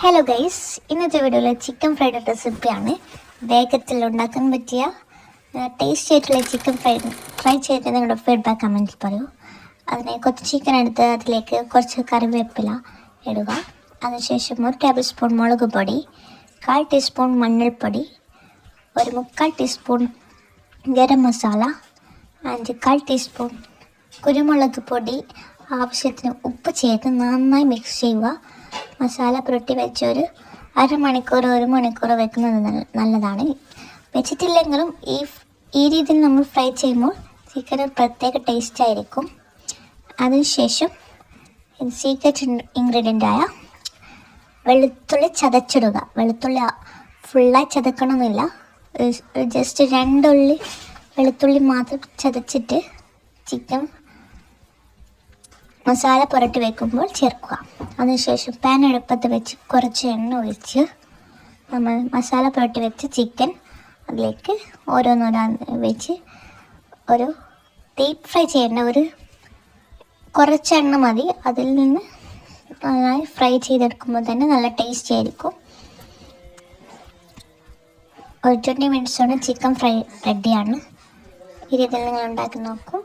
Hello guys, ഇന്നത്തെ വീഡിയോയിൽ chicken fried റെസിപ്പിയാണ്. വേഗത്തിൽ ഉണ്ടാക്കാൻ പറ്റിയ ടേസ്റ്റി ആയിട്ടുള്ള ചിക്കൻ ഫ്രൈ ചെയ്ത് നിങ്ങളുടെ ഫീഡ്ബാക്ക് കമൻറ്റിൽ പറയൂ. അതിനെ കുറച്ച് ചിക്കൻ എടുത്ത് അതിലേക്ക് കുറച്ച് കറിവേപ്പില ഇടുക. അതിനുശേഷം 1 ടേബിൾ സ്പൂൺ മുളക് പൊടി, 1/4 ടീസ്പൂൺ മഞ്ഞൾപ്പൊടി, 1/4 teaspoon garam masala and 1/4 teaspoon കുരുമുളക് പൊടി, ആവശ്യത്തിന് ഉപ്പ് ചേർത്ത് നന്നായി മിക്സ് ചെയ്യുക. മസാല പുരട്ടി വെച്ച് ഒരു അരമണിക്കൂർ 1 മണിക്കൂർ വെക്കുന്നത് നല്ലതാണ്. വെച്ചിട്ടില്ലെങ്കിലും ഈ രീതിയിൽ നമ്മൾ ഫ്രൈ ചെയ്യുമ്പോൾ ചിക്കൻ ഒരു പ്രത്യേക ടേസ്റ്റ് ആയിരിക്കും. അതിനുശേഷം സീക്രട്ട് ഇൻഗ്രീഡിയൻ്റായ വെളുത്തുള്ളി ചതച്ചിടുക. വെളുത്തുള്ളി ഫുള്ളായി ചതക്കണമെന്നില്ല, ജസ്റ്റ് 2 ഉള്ളി വെളുത്തുള്ളി മാത്രം ചതച്ചിട്ട് ചിക്കൻ മസാല പുരട്ടി വയ്ക്കുമ്പോൾ ചേർക്കുക. അതിനുശേഷം പാൻ അടുപ്പത്ത് വെച്ച് കുറച്ച് എണ്ണ ഒഴിച്ച് നമ്മൾ മസാല പുരട്ടി വെച്ച് ചിക്കൻ അതിലേക്ക് ഓരോന്നോരോന്ന് വെച്ച് ഒരു ഡീപ്പ് ഫ്രൈ ചെയ്യേണ്ട കുറച്ച് എണ്ണ മതി. അതിൽ നിന്ന് നന്നായി ഫ്രൈ ചെയ്തെടുക്കുമ്പോൾ തന്നെ നല്ല ടേസ്റ്റി ആയിരിക്കും. ഒരു 20 മിനിറ്റ്സോടെ ചിക്കൻ ഫ്രൈ റെഡിയാണ്. ഈ രീതിയിൽ നിങ്ങൾ ഉണ്ടാക്കി നോക്കൂ.